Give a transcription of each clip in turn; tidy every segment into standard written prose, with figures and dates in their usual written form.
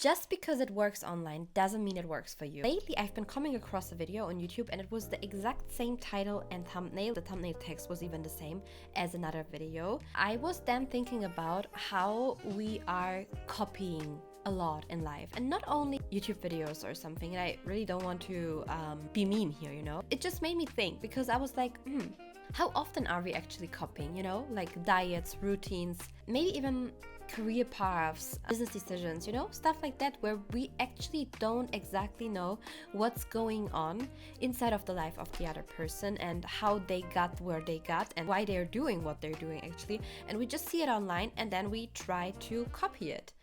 Just because it works online doesn't mean it works for you. Lately, I've been coming across a video on YouTube and it was the exact same title and thumbnail. The thumbnail text was even the same as another video. I was then thinking about how we are copying a lot in life, and not only YouTube videos or something. And I really don't want to be mean here, you know. It just made me think, because I was like, how often are we actually copying, you know, like diets, routines, maybe even career paths, business decisions, you know, stuff like that, where we actually don't exactly know what's going on inside of the life of the other person and how they got where they got and why they're doing what they're doing actually. And we just see it online and then we try to copy it.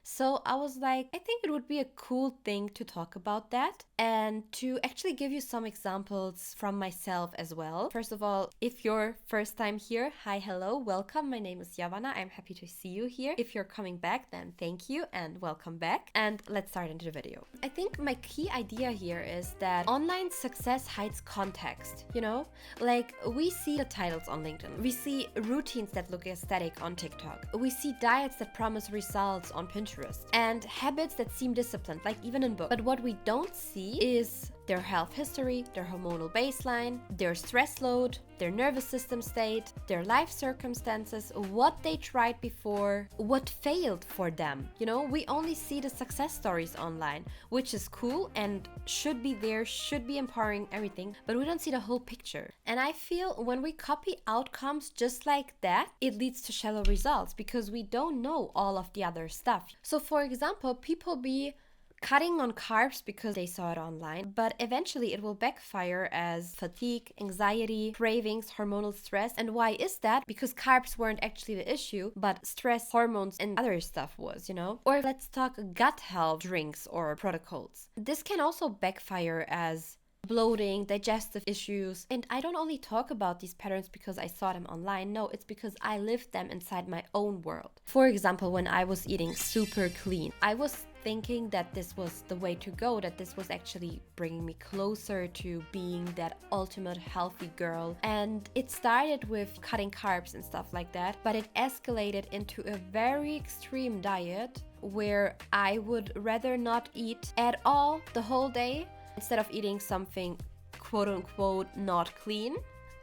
So I was like, I think it would be a cool thing to talk about that and to actually give you some examples from myself as well. First of all, if you're first time here, hi, hello, welcome. My name is Yavanna. I'm happy to see you here. If you're coming back, then thank you and welcome back. And let's start into the video. I think my key idea here is that online success hides context, you know? Like, we see the titles on LinkedIn. We see routines that look aesthetic on TikTok. We see diets that promise results on Pinterest. And habits that seem disciplined, like even in books. But what we don't see is their health history, their hormonal baseline, their stress load, their nervous system state, their life circumstances, what they tried before, what failed for them. You know, we only see the success stories online, which is cool and should be there, should be empowering, everything, but we don't see the whole picture. And I feel when we copy outcomes just like that, it leads to shallow results because we don't know all of the other stuff. So for example, people be cutting on carbs because they saw it online, but eventually it will backfire as fatigue, anxiety, cravings, hormonal stress. And why is that? Because carbs weren't actually the issue, but stress, hormones, and other stuff was, you know? Or let's talk gut health drinks or protocols. This can also backfire as bloating, digestive issues. And I don't only talk about these patterns because I saw them online. No, it's because I lived them inside my own world. For example, when I was eating super clean, I was thinking that this was the way to go, that this was actually bringing me closer to being that ultimate healthy girl. And it started with cutting carbs and stuff like that, but it escalated into a very extreme diet where I would rather not eat at all the whole day instead of eating something quote unquote not clean.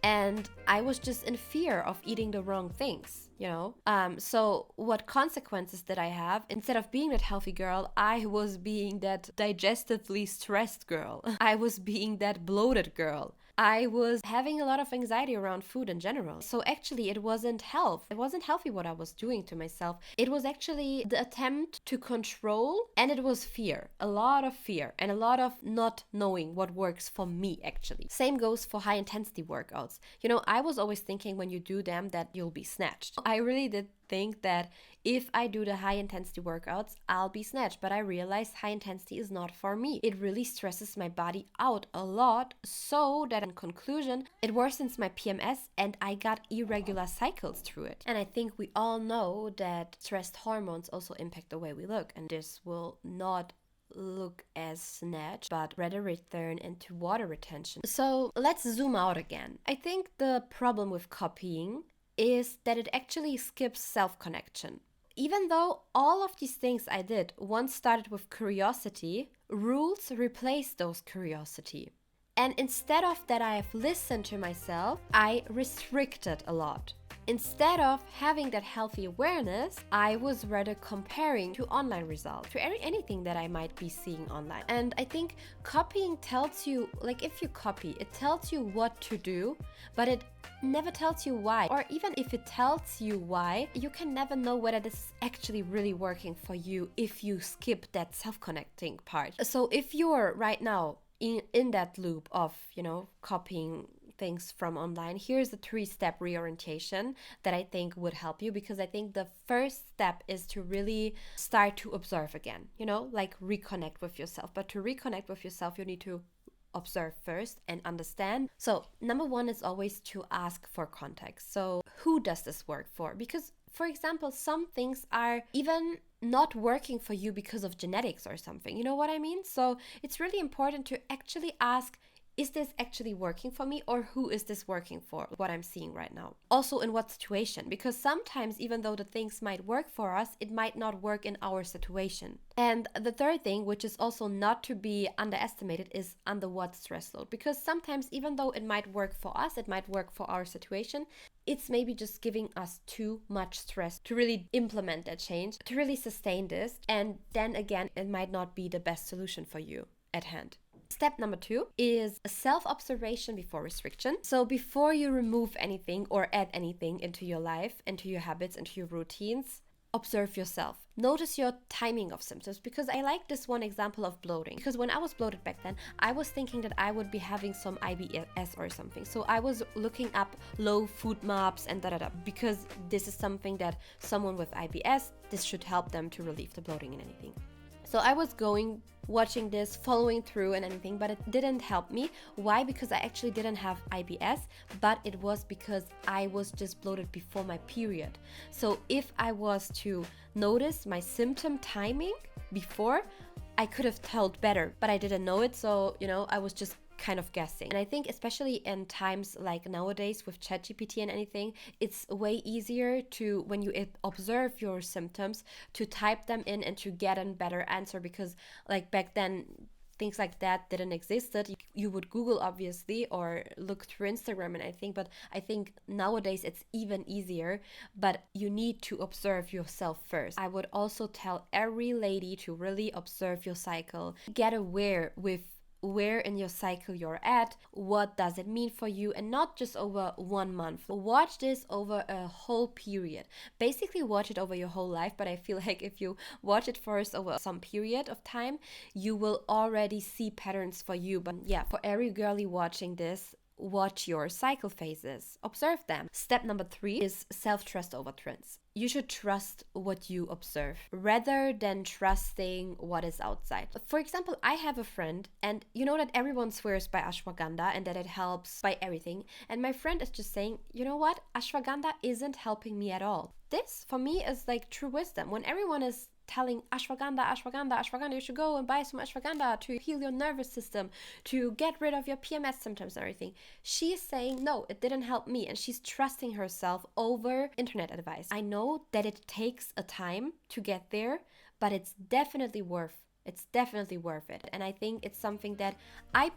And I was just in fear of eating the wrong things, you know? So what consequences did I have? Instead of being that healthy girl, I was being that digestively stressed girl. I was being that bloated girl. I was having a lot of anxiety around food in general. So actually it wasn't health. It wasn't healthy what I was doing to myself. It was actually the attempt to control, and it was fear. A lot of fear and a lot of not knowing what works for me actually. Same goes for high intensity workouts. You know, I was always thinking when you do them that you'll be snatched. I really did think that if I do the high intensity workouts, I'll be snatched. But I realized high intensity is not for me. It really stresses my body out a lot, so that in conclusion, it worsens my PMS and I got irregular cycles through it. And I think we all know that stressed hormones also impact the way we look, and this will not look as snatched, but rather return into water retention. So let's zoom out again. I think the problem with copying is that it actually skips self-connection. Even though all of these things I did once started with curiosity, rules replaced those curiosity. And instead of that I have listened to myself, I restricted a lot. Instead of having that healthy awareness, I was rather comparing to online results, to anything that I might be seeing online. And I think copying tells you, like if you copy, it tells you what to do, but it never tells you why. Or even if it tells you why, you can never know whether this is actually really working for you if you skip that self-connecting part. So if you're right now in that loop of, you know, copying things from online, here's the 3-step reorientation that I think would help you, because I think the first step is to really start to observe again, you know, like reconnect with yourself. But to reconnect with yourself, you need to observe first and understand. So number one is always to ask for context. So who does this work for? Because for example, some things are even not working for you because of genetics or something, you know what I mean? So it's really important to actually ask, is this actually working for me, or who is this working for, what I'm seeing right now? Also, in what situation? Because sometimes, even though the things might work for us, it might not work in our situation. And the third thing, which is also not to be underestimated, is under what stress load. Because sometimes, even though it might work for us, it might work for our situation, it's maybe just giving us too much stress to really implement that change, to really sustain this. And then again, it might not be the best solution for you at hand. Step number 2 is self-observation before restriction. So before you remove anything or add anything into your life, into your habits, into your routines, observe yourself. Notice your timing of symptoms, because I like this one example of bloating. Because when I was bloated back then, I was thinking that I would be having some IBS or something. So I was looking up low food maps and because this is something that someone with IBS, this should help them to relieve the bloating and anything. So I was watching this, following through and anything, but it didn't help me. Why? Because I actually didn't have IBS, but it was because I was just bloated before my period. So if I was to notice my symptom timing before, I could have told better, but I didn't know it. So, I was just kind of guessing. And I think especially in times like nowadays with ChatGPT and anything, it's way easier to, when you observe your symptoms, to type them in and to get a better answer, because like back then things like that didn't exist. You would Google, obviously, or look through Instagram and anything, but I think nowadays it's even easier, but you need to observe yourself first. I would also tell every lady to really observe your cycle, get aware with where in your cycle you're at, what does it mean for you, and not just over 1 month. Watch this over a whole period. Basically watch it over your whole life, but I feel like if you watch it first over some period of time, you will already see patterns for you. But yeah, for every girly watching this, watch your cycle phases, observe them. Step number 3 is self-trust over trends. You should trust what you observe rather than trusting what is outside. For example, I have a friend, and you know that everyone swears by ashwagandha and that it helps by everything. And my friend is just saying, you know what? Ashwagandha isn't helping me at all. This for me is like true wisdom. When everyone is telling ashwagandha, you should go and buy some ashwagandha to heal your nervous system, to get rid of your PMS symptoms and everything. She's saying, no, it didn't help me, and she's trusting herself over internet advice. I know that it takes a time to get there, but it's definitely worth it. And I think it's something that I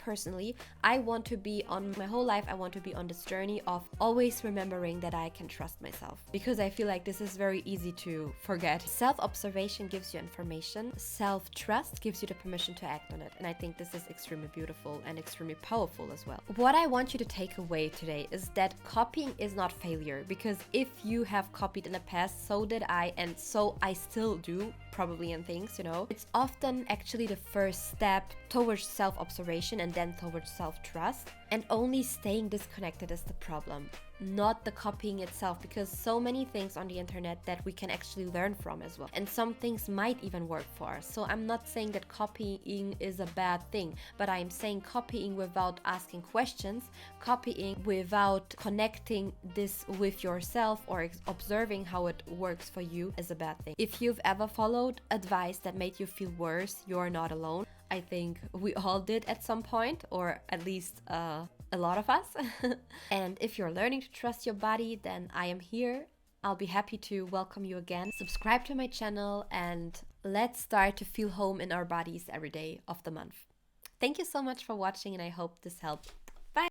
want to be on my whole life. I want to be on this journey of always remembering that I can trust myself, because I feel like this is very easy to forget. Self-observation gives you information. Self-trust gives you the permission to act on it. And I think this is extremely beautiful and extremely powerful as well. What I want you to take away today is that copying is not failure, because if you have copied in the past, so did I, and so I still do, probably, in things, it's often actually the first step towards self-observation and then towards self-trust. And only staying disconnected is the problem, not the copying itself, because so many things on the internet that we can actually learn from as well. And some things might even work for us. So I'm not saying that copying is a bad thing, but I'm saying copying without asking questions, copying without connecting this with yourself or observing how it works for you is a bad thing. If you've ever followed advice that made you feel worse, you're not alone. I think we all did at some point, or at least a lot of us. And if you're learning to trust your body, then I am here. I'll be happy to welcome you again. Subscribe to my channel and let's start to feel home in our bodies every day of the month. Thank you so much for watching, and I hope this helped.